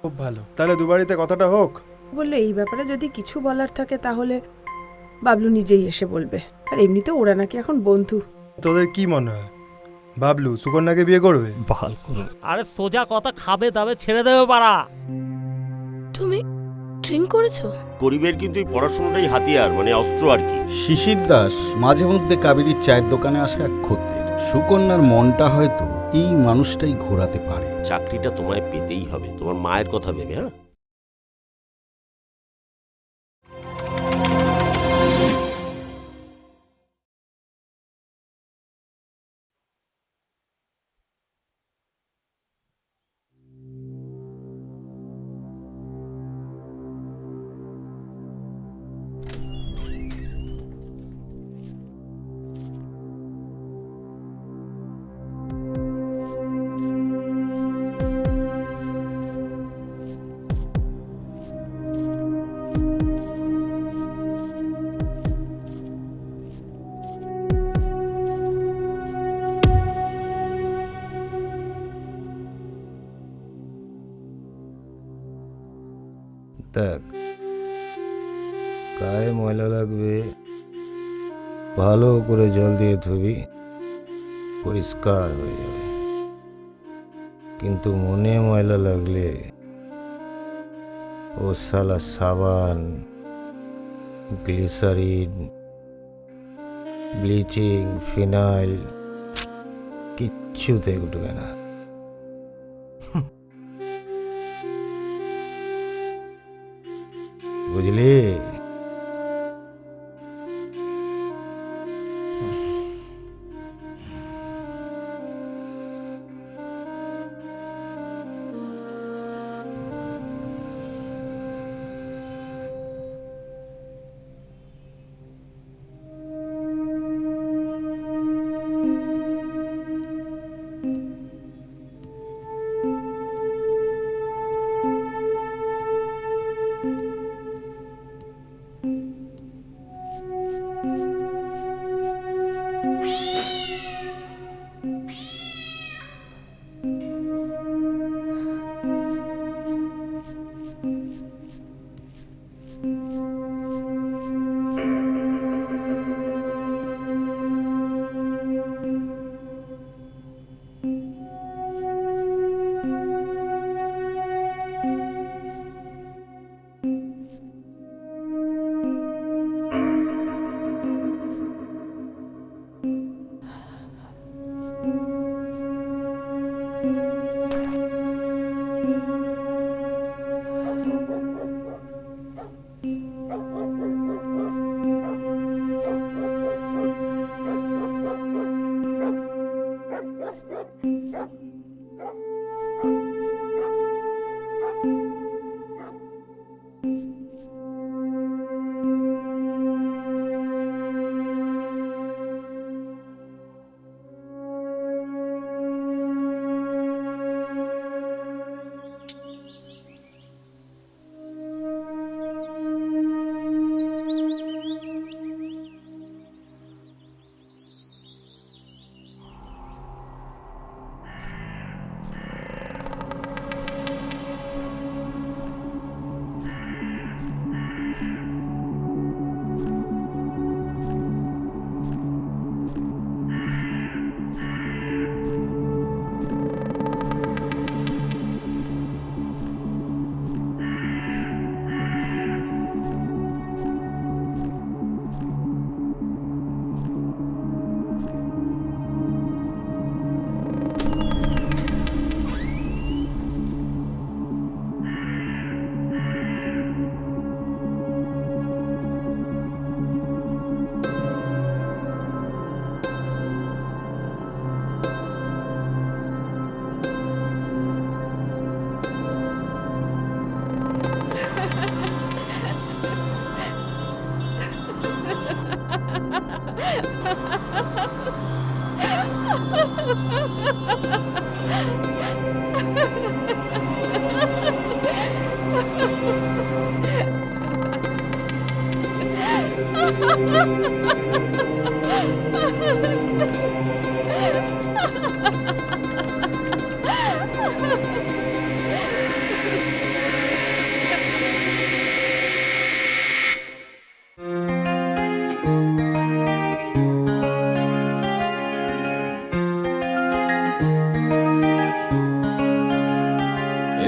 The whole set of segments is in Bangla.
খুব ভালো, তাহলে দুবারিতে কথাটা হোক। বললে এই ব্যাপারে যদি কিছু বলার থাকে তাহলে বাবলু নিজেই এসে বলবে। আর এমনিতে ওরা নাকি এখন বন্ধু। তোদের কি মনে হয় বাবলু সুকন্যাকে বিয়ে করবে? বল করুন। আরে সোজা কথা, খাবে দাবে ছেড়ে দেবে পারা। তুমি ড্রিঙ্ক করেছো? গরিবের কিন্তু এই পড়াশোনাটাই হাতিয়ার, মানে অস্ত্র আর কি। শিশির দাস মাঝে মধ্যে কাবেরীর চায়ের দোকানে আসে এক খদ্দের। সুকন্যার মনটা হয়তো এই মানুষটাই ঘোরাতে পারে। চাকরিটা তোমায় পেতেই হবে, তোমার মায়ের কথা ভেবে। হ্যাঁ, দেখ, গায়ে ময়লা লাগবে, ভালো করে জল দিয়ে ধুবি, পরিষ্কার হয়ে যাবে। কিন্তু মনে ময়লা লাগলে ও সালা সাবান, গ্লিসারিন, ব্লিচিং, ফিনাইল কিচ্ছুতে উঠবে না। বুঝলি?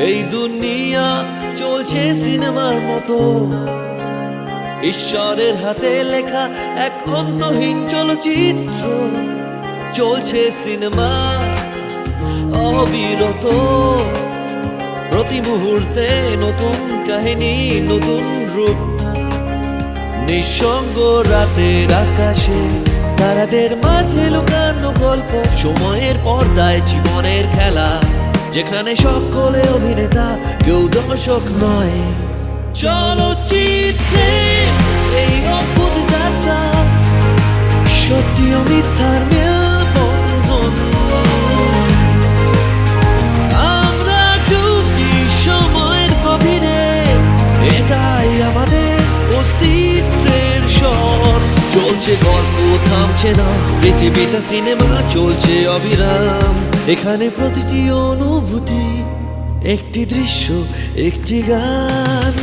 এই দুনিয়া চলছে সিনেমার মতো, ঈশ্বরের হাতে লেখা এক অন্তহীন চলচ্চিত্র। চলছে সিনেমা অবিরত, প্রতি মুহূর্তে নতুন কাহিনী, নতুন রূপ। নিঃসঙ্গ রাতের আকাশে তারাদের মাঝে লুকানো গল্প, সময়ের পর্দায় জীবনের খেলা, যেখানে সকলে অভিনেতা কেউ দর্শক নয়। চলচ্চিত্রে এই অদ্ভুত যাত্রা, সত্যি ও মিথ্যার মেলবন্ধন। আমরা ঢুকি সময়ের গভীরে, এটাই আমাদের অস্তিত্বের স্বর। চলছে গল্প, থামছে না, পৃথিবীটা সিনেমা চলছে অবিরাম। এখানে প্রতিটি অনুভূতি একটি দৃশ্য, একটি গান।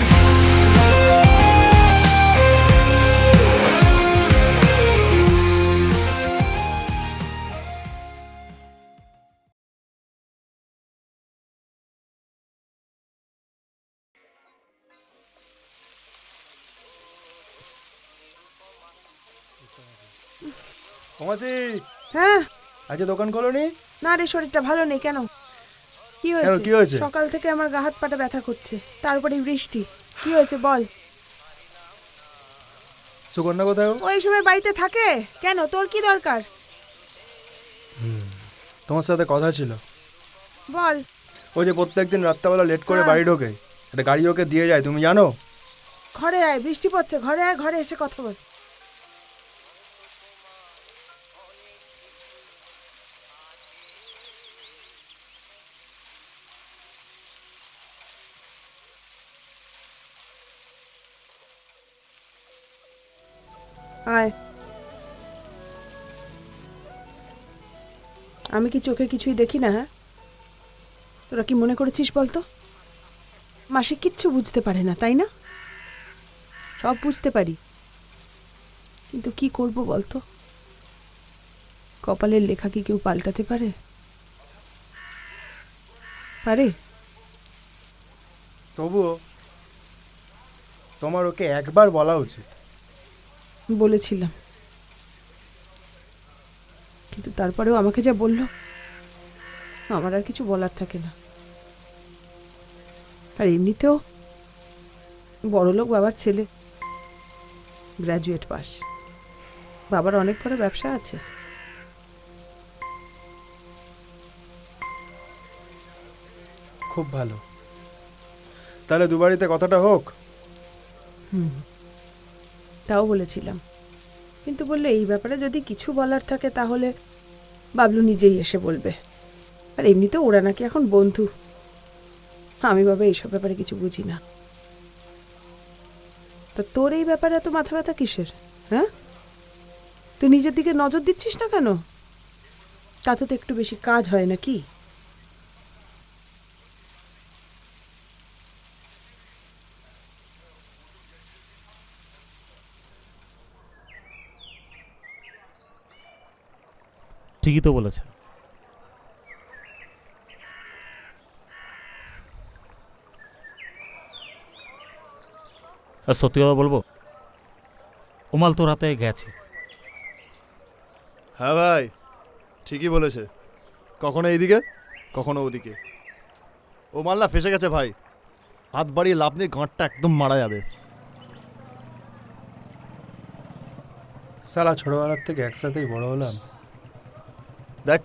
ওমাসি, হ্যাঁ, আজ দোকান খোলোনি? না রে, শরীরটা ভালো নেই। কেন, কি কেন, হয়েছে? কি হয়েছে? সকাল থেকে আমার গা হাত পাটা ব্যথা করছে, তারপরে বৃষ্টি। কি হয়েছে বল? সুকন্যা কোথায় ও? ওই সময় বাড়িতে থাকে কেন? তোর কি দরকার? তোমার সাথে কথা ছিল। বল। ও যে প্রত্যেকদিন রাত্রেবেলা লেট করে হ্যাঁ। বাড়ি ঢোকে, একটা গাড়ি ওকে দিয়ে যায়, তুমি জানো? ঘরে আয়, বৃষ্টি পড়ছে, ঘরে আয়, ঘরে এসে কথা বল। আয়। আমি কি চোখে কিছুই দেখি না? হ্যাঁ, তোরা কি মনে করেছিস বলতো? মাসে কিচ্ছু বুঝতে পারে না, তাই না? সব বুঝতে পারি, কিন্তু কি করব বলতো? কপালের লেখা কি কেউ পাল্টাতে পারে? পারে? তবুও তোমার ওকে একবার বলা উচিত। বলেছিলাম, কিন্তু তারপরেও আমাকে যা বলল, আমার আর কিছু বলার থাকে না। আর এমনিতেও বড়লোক বাবার ছেলে, গ্র্যাজুয়েট পাস, বাবার অনেক বড় ব্যবসা আছে। খুব ভালো, তাহলে দুবারিতে কথাটা হোক। তাও বলেছিলাম, কিন্তু বললে এই ব্যাপারে যদি কিছু বলার থাকে তাহলে বাবলু নিজেই এসে বলবে। আর এমনিতেও ওরা নাকি এখন বন্ধু। আমি বাবা এইসব ব্যাপারে কিছু বুঝি না। তা তোর এই ব্যাপারে এত মাথা ব্যথা কিসের? হ্যাঁ, তুই নিজের দিকে নজর দিচ্ছিস না কেন? তাতে তো একটু বেশি কাজ হয় নাকি? ঠিকই তো বলেছে। আর সত্যি কথা বলবো, ওমাল তোর হাতে গেছে। হ্যাঁ ভাই, ঠিকই বলেছে। কখনো এইদিকে, কখনো ওদিকে। ও মাল্লা ফেসে গেছে ভাই, হাত বাড়িয়ে লাভ নেই, গাঁটটা একদম মারা যাবে। সালা ছোটবেলার থেকে একসাথেই বড় হলাম। দেখ,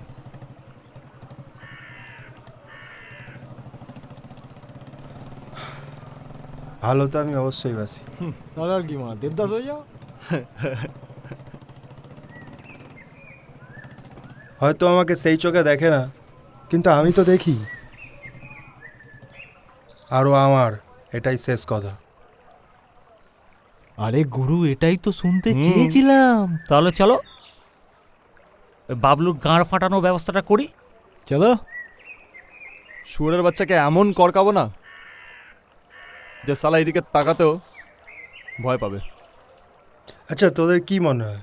ভালো তো আমি অবশ্যই বাসি। তাহলে আর কি মা, দেবদাস হয়ে যাও। হয়তো আমাকে সেই চোখে দেখে না, কিন্তু আমি তো দেখি। আরও আমার এটাই শেষ কথা। আরে গুরু, এটাই তো শুনতে চেয়েছিলাম। তাহলে চলো বাবলুর গাঁড় ফাটানোর ব্যবস্থাটা করি। চলো। শুয়োরের বাচ্চাকে এমন করকাবো না যে সালা এদিকে তাকাতেও ভয় পাবে। আচ্ছা, তোদের কি মনে হয়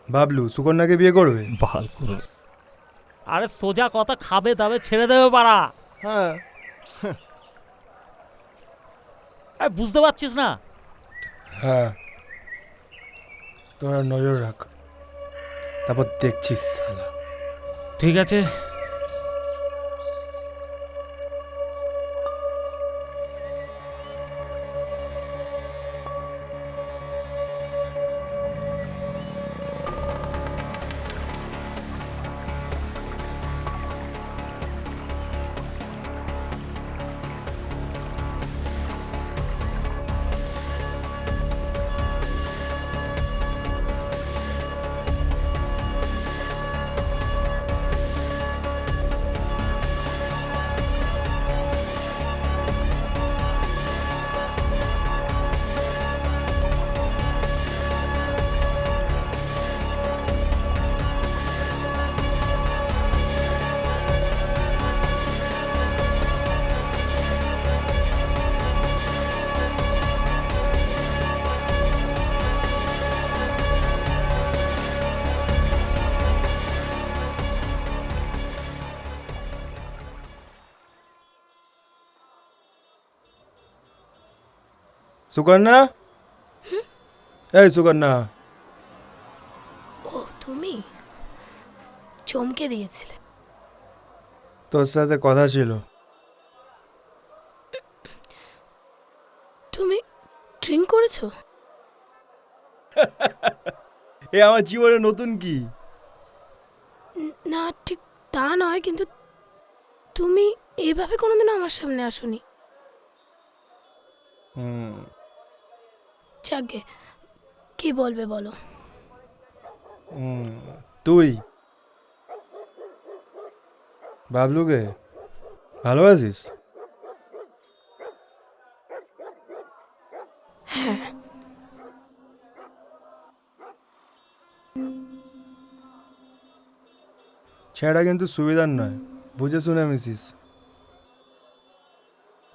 বাবলু সুকন্যাকে বিয়ে করবে? ভাল করবে। আরে সোজা কথা, খাবে দাবে ছেড়ে দেবে পারা। হ্যাঁ, আরে বুঝতে পারছিস না? হ্যাঁ, তোরা নজর রাখ, তারপর দেখছিস শালা। ঠিক আছে। সুকন্যা, এই সুকন্যা, ও তুমি চমকে দিয়েছিলে। তোর সাথে কথা ছিল। তুমি ড্রিঙ্ক করেছো? এ আমার জীবনে নতুন কি? না ঠিক তা নয়, কিন্তু তুমি এইভাবে কোনোদিনও আমার সামনে আসোনি। যাকে কি বলবে বলো। তুই বাবলুকে ভালোবাসিস? হ্যাঁ। ছেড়া কিন্তু সুবিধার নয়, বুঝে শুনে মিশিস।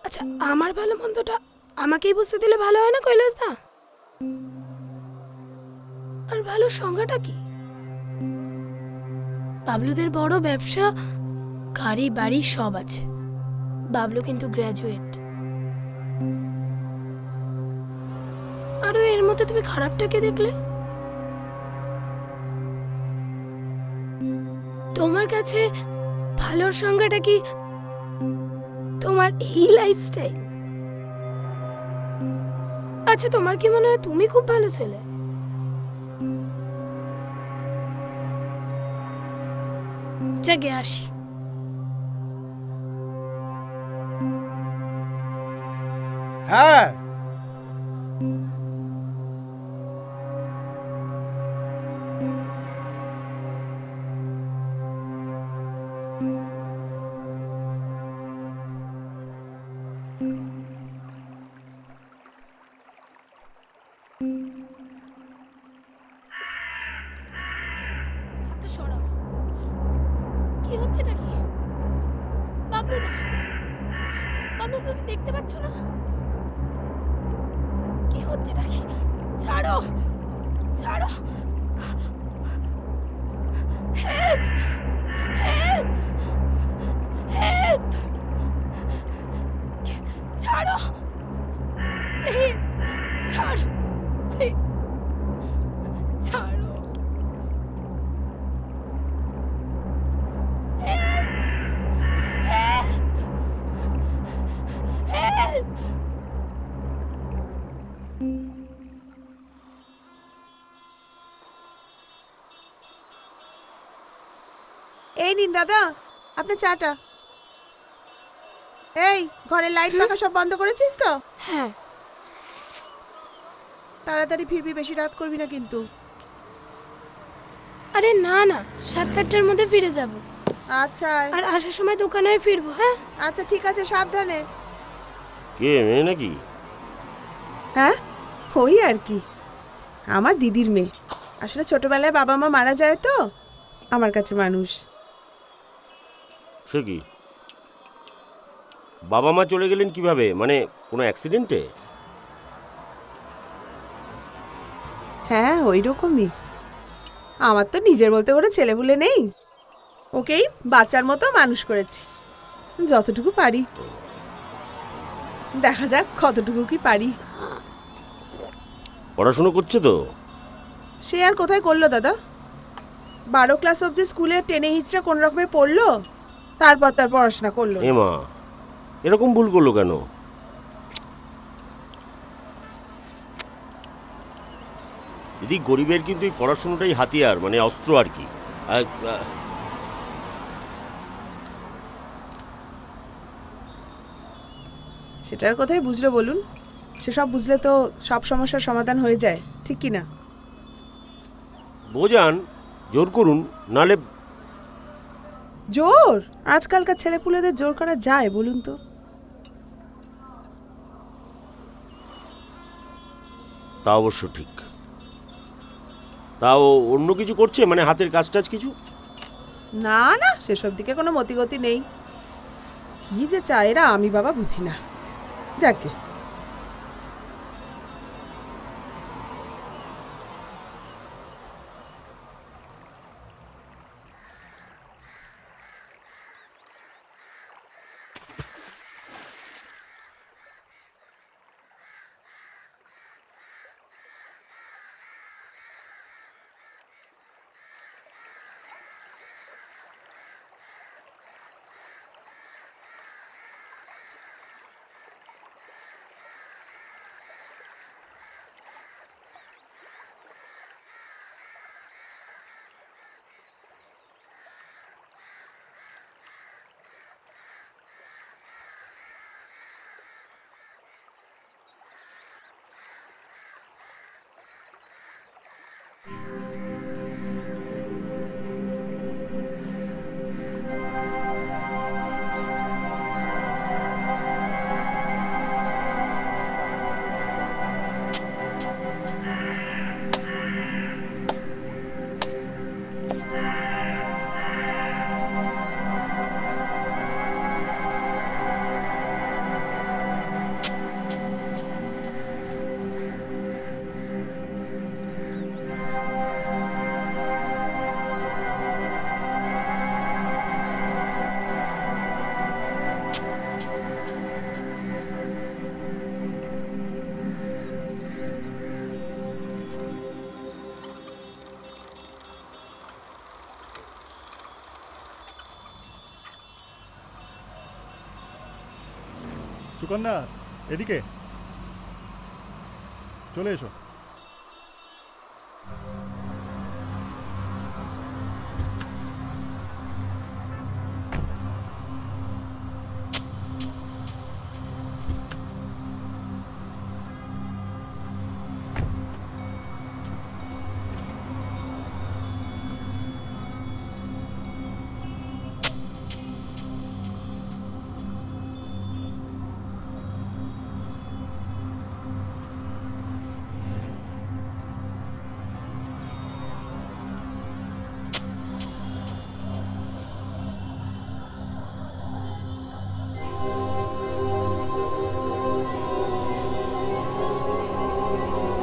আচ্ছা, আমার ভালো মন্দটা আমাকেই বুঝতে দিলে ভালো হয় না কৈলাস দা? আর ভালো সংজ্ঞাটা কি? বাবলুদের বড় ব্যবসা, গাড়ি বাড়ি সব আছে। বাবলু কিন্তু গ্র্যাজুয়েট। আর এর মধ্যে তুমি খারাপটাকে দেখলে? তোমার কাছে ভালোর সংজ্ঞাটা কি তোমার এই লাইফস্টাইল? আচ্ছা, তোমার কি মনে হয় তুমি খুব ভালো ছেলে? জাগে আসি। হ্যাঁ, হাতটা সরাও। কি হচ্ছেটা কি? বাবলু দা, বাবলু তুমি দেখতে পাচ্ছ না কি হচ্ছেটা কি? ছাড়ো, ছাড়ো। Help, help, help. ছাড়ো প্লিজ, ছাড়ো প্লিজ, ছাড়ো। Help, help, help. এই নিন দাদা আপনার চাটা। এই ঘরের লাইট পাখা সব বন্ধ করেছিস তো? হ্যাঁ। তাড়াতাড়ি ফিরবি, বেশি রাত করবি না কিন্তু। আরে না না, 7-8টার মধ্যে ফিরে যাব। আচ্ছা আর আসার সময় দোকানে ফিরবো। হ্যাঁ আচ্ছা ঠিক আছে, সাবধানে। কে মেয়ে নাকি? হ্যাঁ ওই আর কি, আমার দিদির মেয়ে। আসলে ছোটবেলায় বাবা মা মারা যায় তো আমার কাছে মানুষ। সে কি, বাবা মা চলে গেলেন কিভাবে? মানে কোনো অ্যাক্সিডেন্টে? হ্যাঁ ওই রকমই। আমার তো নিজের বলতে করে ছেলেপুলে নেই, ওকেই বাচ্চার মতো মানুষ করেছি যতটুকু পারি। দেখা যাক কতটুকু কি পারি। পড়াশুনো করছে তো? সে আর কোথায় করলো দাদা, 12 ক্লাস অবধি স্কুলে টেনে হিচড়া কোন রকমে পড়লো, তারপর তার পড়াশোনা করলো না। মা এরকম ভুল করলো কেন? দিদি, গরিবের কিন্তু এই পড়াশুনোটাই হাতিয়ার, মানে অস্ত্র আর কি। সেটার কথাই বুঝলো বলুন, সেসব বুঝলে তো সব সমস্যার সমাধান হয়ে যায়, ঠিক কি না? বোঝান, জোর করুন, নালে জোর? আজকালকার ছেলেপুলেদের জোর করা যায় বলুন তো? তা অবশ্য ঠিক। তাও অন্য কিছু করছে, মানে হাতের কাজ টাজ কিছু? না না, সেসব দিকে কোনো মতিগতি নেই। কি যে চায় এরা, আমি বাবা বুঝি না। যাকে সুকন্যা, এদিকে চলে এসো।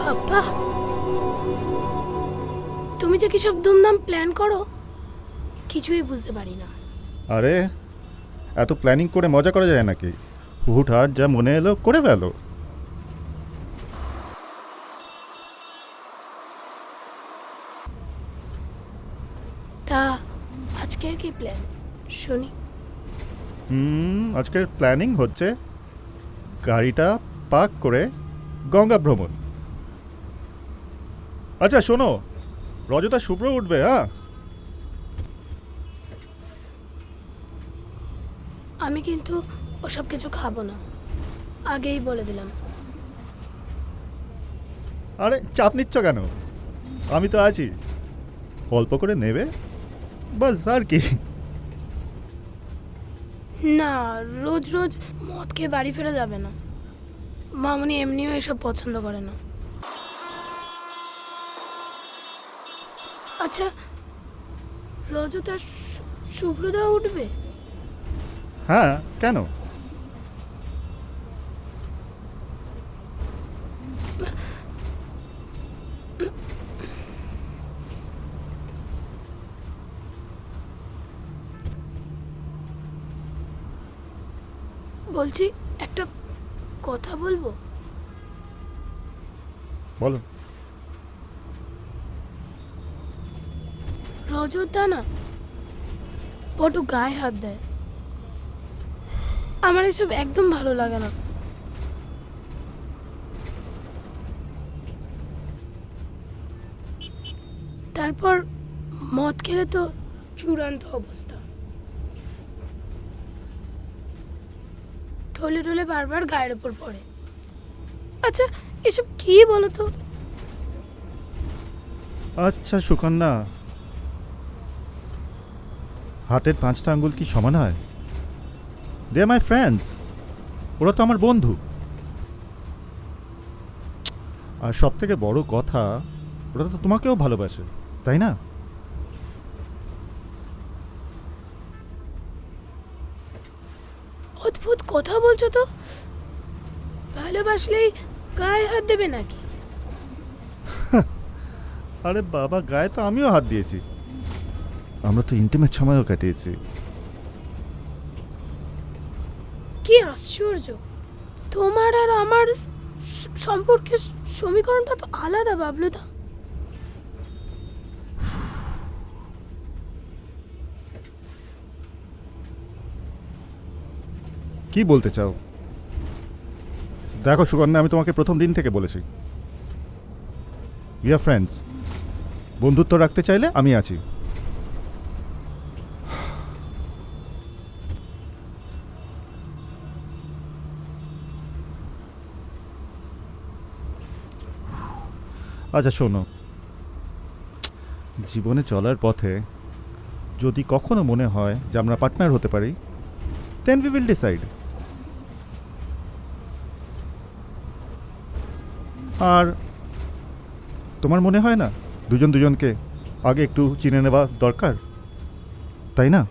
বাবা, তুমি যে কিসব ধুমধাম প্ল্যান করো, কিছুই বুঝতে পারি না। আরে এত প্ল্যানিং করে মজা করা যায় নাকি? হুটহাট যা মনে এলো করে ফেলো। তা আজকের কি প্ল্যান শুনি? আজকের প্ল্যানিং হচ্ছে গাড়িটা পার্ক করে গঙ্গা ভ্রমণ। আচ্ছা শোনো, রজতা শুভ্র উঠবে। হ্যাঁ, আমি কিন্তু ওসব কিছু খাবো না, আগেই বলে দিলাম। আরে চাপ নিচ্ছ কেন? আমি তো আছি, অল্প করে নেবে বাস, আর কি। না, রোজ রোজ মদ খেয়ে বাড়ি ফেরা যাবে না। মামনি এমনিও এসব পছন্দ করে না। আচ্ছা, রজতা শুভ্রদা উঠবে? হ্যাঁ, কেন? বলছি, একটা কথা বলবো? বলো। রজতদা না বড় গায়ে হাত দেয়। আমার এসব একদম ভালো লাগে না। তারপর মদ খেলে তো চূড়ান্ত অবস্থা। ঢলে ঢলে বারবার গায়ের ওপর পড়ে। আচ্ছা এসব কি বলো তো? আচ্ছা সুকন্যা, হাতের 5টা আঙ্গুল কি সমান হয়? দে আর মাই ফ্রেন্ডস, ওরা তো আমার বন্ধু। আর সব থেকে বড় কথা, ওরা তো তোমাকেও ভালোবাসে, তাই না? অদ্ভুত কথা বলছো তো। ভালোবাসলেই গায়ে হাত দেবে নাকি? আরে বাবা, গায়ে তো আমিও হাত দিয়েছি, আমরা তো ইন্টিমেট সময়ও কাটিয়েছি। কি আশ্চর্য, তোমার আর আমার সম্পর্কের সমীকরণটা তো আলাদা বাবলুদা। কি বলতে চাও? দেখো সুকন্যা, আমি তোমাকে প্রথম দিন থেকে বলেছি, উই আর ফ্রেন্ডস। বন্ধুত্ব রাখতে চাইলে আমি আছি। আচ্ছা শোনো, জীবনে চলার পথে যদি কখনো মনে হয় যে আমরা পার্টনার হতে পারি, দেন উই উইল ডিসাইড। আর তোমার মনে হয় না দুজন দুজনকে আগে একটু চিনে নেওয়া দরকার, তাই না?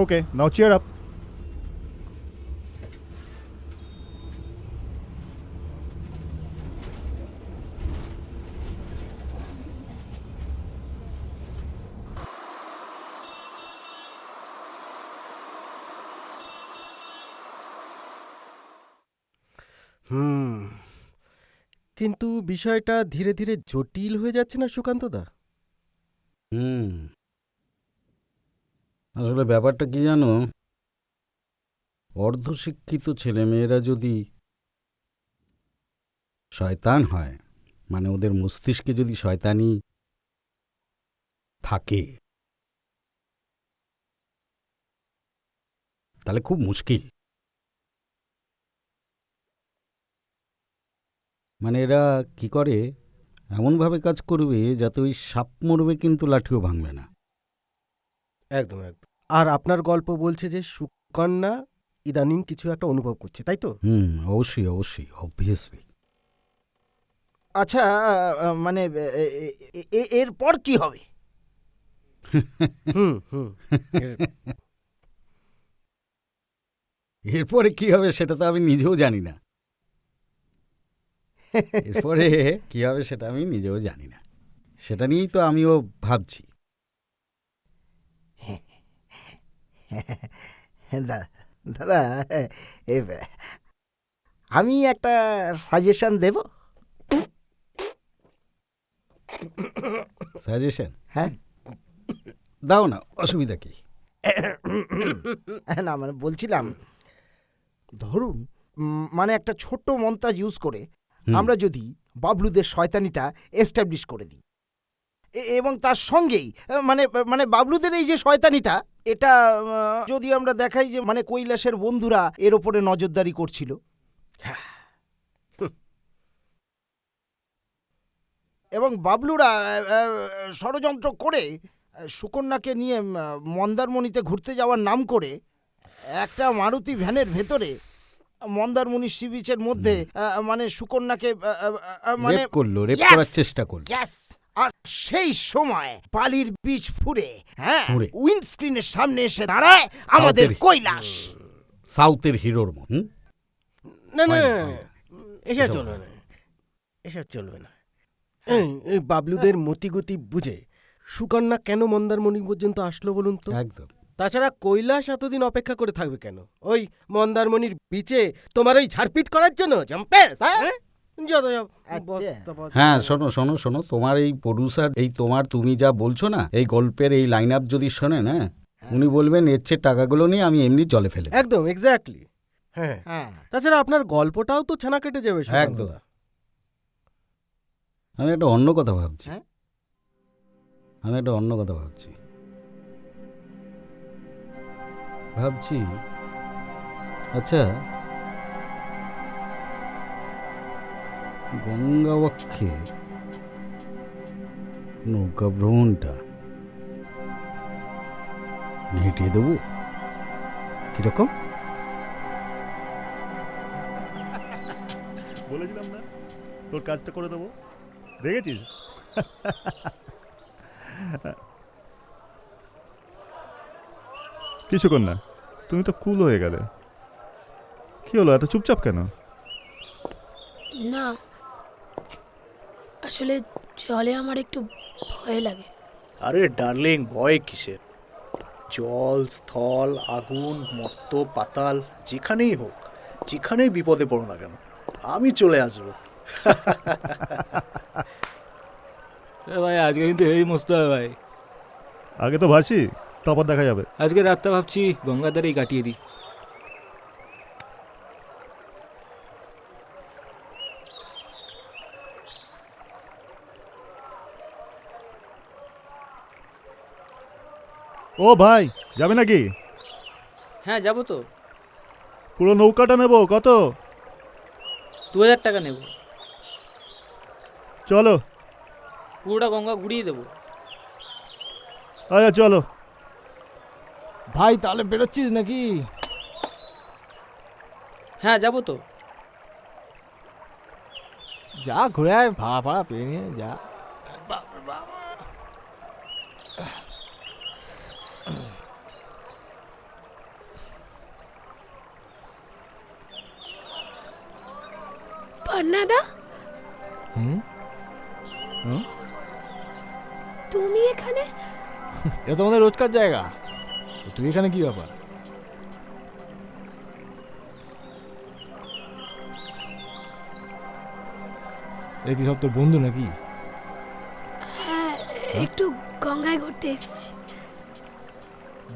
ওকে, নাও চিয়ার আপ। কিন্তু বিষয়টা ধীরে ধীরে জটিল হয়ে যাচ্ছে না সুকান্তদা? আসলে ব্যাপারটা কি জানো, অর্ধশিক্ষিত ছেলেমেয়েরা যদি শয়তান হয়, মানে ওদের মস্তিষ্কে যদি শয়তানি থাকে, তাহলে খুব মুশকিল। মানে এরা কি করে, এমনভাবে কাজ করবে যাতে ওই সাপ মরবে কিন্তু লাঠিও ভাঙবে না। একদম একদম। আর আপনার গল্প বলছে যে সুকন্যা ইদানিং কিছু একটা অনুভব করছে, তাই তো? অবশ্যই অবশ্যই, অবভিয়াসলি। আচ্ছা, মানে এরপর কি হবে? এরপরে কি হবে সেটা তো আমি নিজেও জানি না। এরপরে কি হবে সেটা আমি নিজেও জানি না, সেটা নিয়েই তো আমিও ভাবছি। দাদা, আমি একটা সাজেশন দেব। সাজেশন? হ্যাঁ, দাও না, অসুবিধা কি? না মানে বলছিলাম, ধরুন মানে একটা ছোট্ট মন্তাজ ইউজ করে আমরা যদি বাবলুদের শয়তানিটা এস্টাবলিশ করে দিই, এবং তার সঙ্গেই মানে মানে বাবলুদের এই যে শয়তানিটা, এটা যদি আমরা দেখাই যে মানে কৈলাসের বন্ধুরা এর ওপরে নজরদারি করছিল, এবং বাবলুরা ষড়যন্ত্র করে সুকন্যাকে নিয়ে মন্দারমণিতে ঘুরতে যাওয়ার নাম করে একটা মারুতি ভ্যানের ভেতরে মন্দারমণি সি বিচের মধ্যে মানে সুকন্যাকে মানে রেপ করলো, রেপ করার চেষ্টা করলো। আর সেই সময় বালির বীজ ফুঁড়ে উইন্ডস্ক্রিনের সামনে এসে দাঁড়ায় আমাদের কৈলাস, সাউথের হিরোর মত। না না, এসব চলবে না, এসব চলবে না। এই বাবলুদের মতিগতি বুঝে সুকন্যা কেন মন্দারমণি পর্যন্ত আসলো বলুন তো? একদম। তাছাড়া কৈলাস এতদিন অপেক্ষা করে থাকবে কেন? ওই মন্দারমণির বিচে তোমার ওই ঝাড়পিট করার জন্য জাম্পেস? যত সব বস্তা পচা। হ্যাঁ, শোনো শোনো শোনো, তোমার এই প্রডিউসার, এই তোমার তুমি যা বলছো না, এই গল্পের এই লাইন আপ যদি শোনেন, হ্যাঁ, উনি বলবেন এর চেয়ে টাকাগুলো নিয়ে আমি এমনি জলে ফেলে দিই। একদম এক্স্যাক্টলি। হ্যাঁ, হ্যাঁ, তাছাড়া আপনার গল্পটাও তো ছানা কেটে যাবে একদম। আমি একটা অন্য কথা ভাবছি। হ্যাঁ? ভাবছি আচ্ছা, গঙ্গা বক্ষে নৌকা ভ্রমণটা ঘেঁটিয়ে দেবো। কিরকম? বলেছিলাম না তোর কাজটা করে দেবো, দেখেছিস? কি সুকন্যা, তুমি তো কুল হয়ে গেলে, কি হলো এত চুপচাপ কেন? না, আসলে জলে আমার একটু ভয় লাগে। আরে ডার্লিং, ভয় কিসের? জল, স্থল, আগুন, মর্ত, পাতাল, যেখানেই হোক, যেখানেই বিপদে পড়ো না কেন, আমি চলে আসবো। ভাই আজকে কিন্তু এই মস্ত হয় ভাই। আগে তো ভাসি, তারপর দেখা যাবে। আজকে রাতটা ভাবছি গঙ্গার ধারেই কাটিয়ে দিই। ও ভাই, যাবে নাকি? হ্যাঁ যাবো তো। পুরো নৌকাটা নেবো, কত? 2000 টাকা নেব। চলো। পুরোটা গঙ্গা ঘুরিয়ে দেবো। আচ্ছা চলো। ভাই তাহলে বেরোচ্ছিস নাকি? হ্যাঁ যাবো তো। যা ঘুরে আয়, ভাড়া ফাড়া পেয়ে নিয়ে যা। পান্নাদা, তুমি এখানে? এটা তোমাদের রোজকার জায়গা, তো তুই এখানে কি ব্যাপার? এ কি সব তোর বন্ধু নাকি? হ্যাঁ, একটু গঙ্গায় ঘুরতে এসেছি।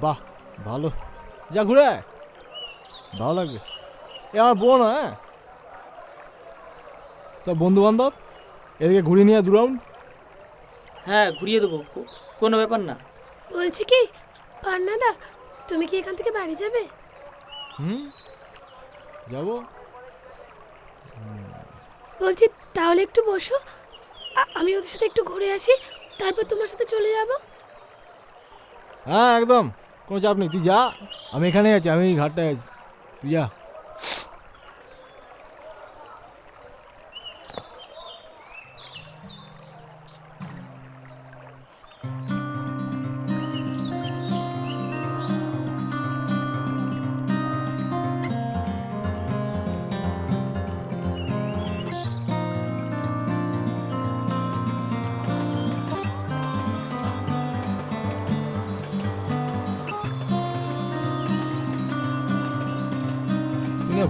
বাহ, ভালো, যা ঘুরে আয়, ভালো লাগবে। এ আমার বোন, হ্যাঁ, সব বন্ধু বান্ধব, এদিকে ঘুরিয়ে নিয়ে 2 রাউন্ড। হ্যাঁ ঘুরিয়ে দেবো, কোনো ব্যাপার না। বলছি কি পান্নাদা, তুমি কি এখান থেকে বাড়ি যাবে? যাবো। বলছি তাহলে একটু বসো, আমি ওদের সাথে একটু ঘুরে আসি, তারপর তোমার সাথে চলে যাব। হ্যাঁ একদম, কোনো চাপ নেই, তুই যা, আমি এখানেই আছি, আমি এই ঘাটটায় আছি, তুই যা।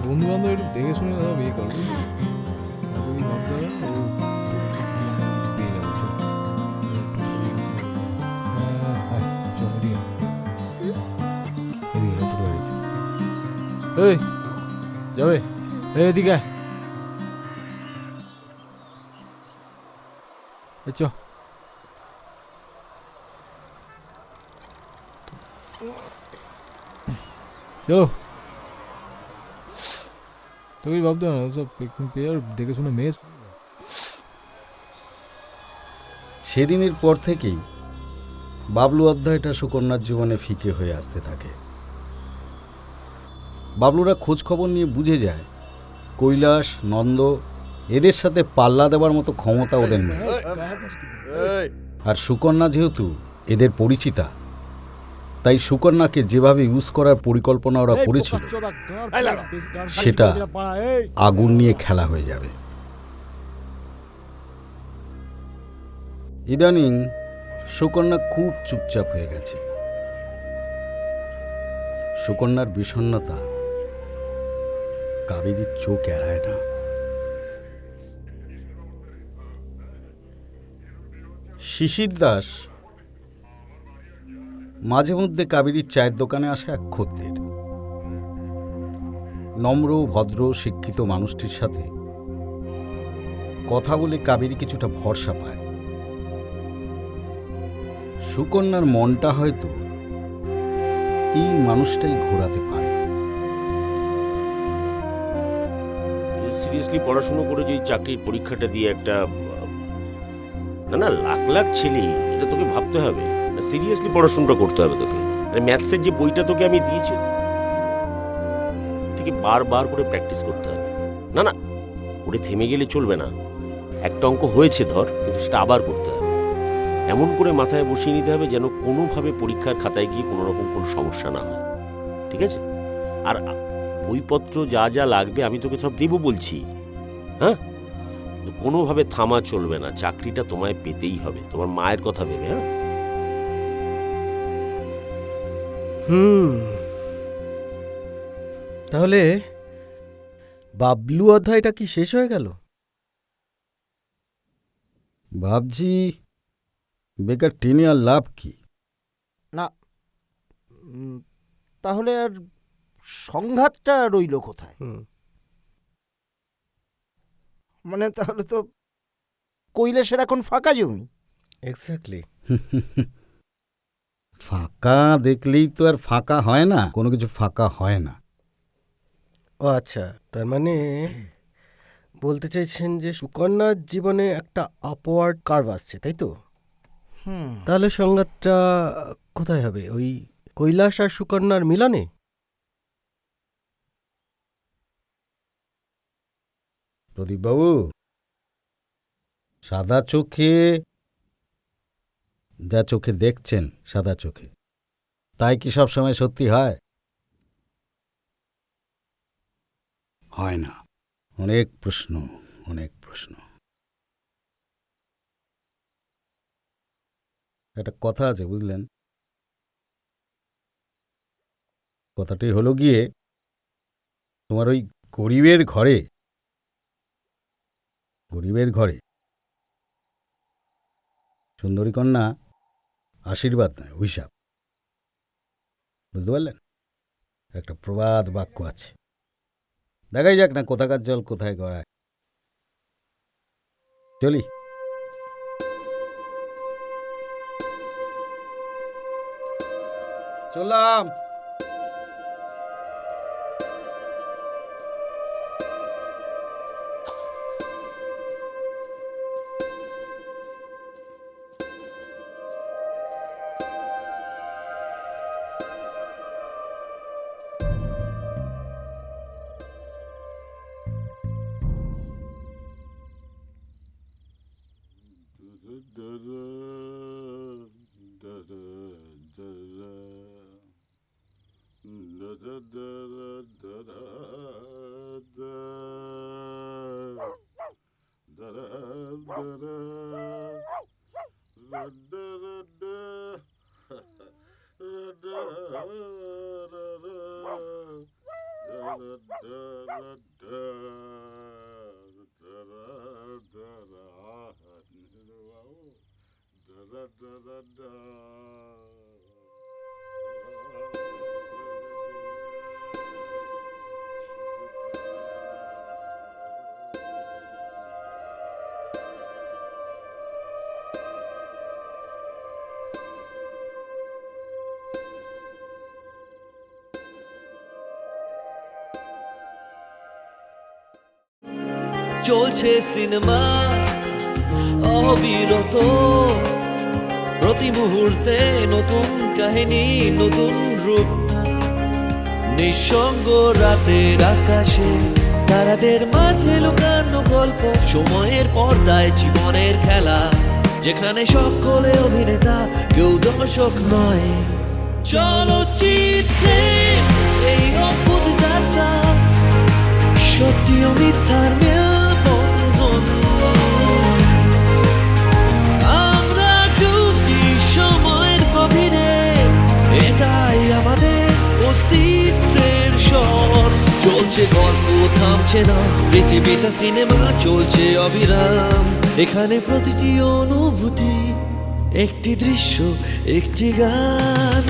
বন্ধু বান্ধব একটু দেখে শুনে সব ইয়ে করবো, ভাবতে হবে না, আচ্ছা পেয়ে যাবো। চল এদিকে, এদিকে টোটো গাড়ি। এই যাবে, এদিকে চ। চলো, তুই ভাবতে না সব পেয়ার দেখে শুনে মেস। সেদিনের পর থেকেই বাবলু অধ্যায়টা সুকন্যার জীবনে ফিকে হয়ে আসতে থাকে। বাবলুরা খোঁজ খবর নিয়ে বুঝে যায় কৈলাস, নন্দ এদের সাথে পাল্লা দেওয়ার মতো ক্ষমতা ওদের নেই। আর সুকন্যা যেহেতু এদের পরিচিতা, তাই সুকন্যাকে যেভাবে ইউজ করার পরিকল্পনা ওরা করেছিল, সেটা আগুন নিয়ে খেলা হয়ে যাবে। ইদানিং সুকন্যা খুব চুপচাপ হয়ে গেছে। সুকন্যার বিষণ্ণতা কাবেরীর চোখ এড়ায় না। শিশির দাস মাঝে মধ্যে কাবেরীর চায়ের দোকানে আসে এক খদ্দের। নম্র ভদ্র শিক্ষিত মানুষটির সাথে কথা বলে কাবেরী কিছুটা ভরসা পায়। সুকন্যার মনটা হয়তো এই মানুষটাই ঘোরাতে পারে। সিরিয়াসলি পড়াশুনো করে যে চাকরির পরীক্ষাটা দিয়ে একটা না না লাখ লাখ ছেলে, এটা তোকে ভাবতে হবে। সিরিয়াসলি পড়াশোনাটা করতে হবে তোকে। ম্যাথসের যে বইটা তোকে আমি দিয়েছি থেকে বারবার করে প্র্যাকটিস করতে হবে। না না করে থেমে গেলে চলবে না। একটা অঙ্ক হয়েছে ধর, কিন্তু সেটা আবার করতে হবে। এমন করে মাথায় বসিয়ে নিতে হবে যেন কোনোভাবে পরীক্ষার খাতায় গিয়ে কোনো রকম কোনো সমস্যা না হয়, ঠিক আছে? আর বইপত্র যা যা লাগবে আমি তোকে সব দেবো বলছি, হ্যাঁ? কোনোভাবে থামা চলবে না। চাকরিটা তোমায় পেতেই হবে, তোমার মায়ের কথা ভেবে। হ্যাঁ, তাহলে বাবলু অধ্যায়টা কি শেষ হয়ে গেল? ভাবছি বেকার টেনে আর লাভ কি? না, তাহলে আর সংঘাতটা রইল কোথায়? মানে তাহলে তো কৈলাসের এখন ফাঁকা জমি। এক্স্যাক্টলি। ফাঁকা দেখলেই তো আর ফাঁকা হয় না, কোনো কিছু ফাঁকা হয় না। ও আচ্ছা, তার মানে বলতে চাইছেন যে সুকন্যার জীবনে একটা আপওয়ার্ড কার্ভ আসছে, তাই তো? তাহলে সংঘাতটা কোথায় হবে? ওই কৈলাস আর সুকন্যার মিলনে? প্রদীপবাবু, সাদা চোখে যা চোখে দেখছেন, সাদা চোখে তাই কি সব সময় সত্যি হয়? হয় না। অনেক প্রশ্ন, অনেক প্রশ্ন। একটা কথা আছে বুঝলেন, কথাটি হলো গিয়ে তোমার ওই গরিবের ঘরে সুন্দরী কন্যা আশীর্বাদ নয়, অভিশাপ। বুঝতে পারলেন? একটা প্রবাদ বাক্য আছে, দেখাই যাক না কোথাকার জল কোথায় গড়ায়। চলি। চললাম। চলছে সিনেমা অবিরত, প্রতি মুহূর্তে নতুন কাহিনী, নতুন রূপ। নিঃসঙ্গ রাতের আকাশে তারাদের মাঝে লুকানো গল্প, সময়ের পর্দায় জীবনের খেলা, যেখানে সকলে অভিনেতা, কেউ দর্শক নয়। চলচ্চিত্রে এই অদ্ভুত যাত্রা, সত্যি ও মিথ্যার মেলবন্ধন। আমরা যুক্তি চলছে গল্প থামছে না, পৃথিবীটা সিনেমা চলছে অবিরাম। এখানে প্রতিটি অনুভূতি একটি দৃশ্য, একটি গান।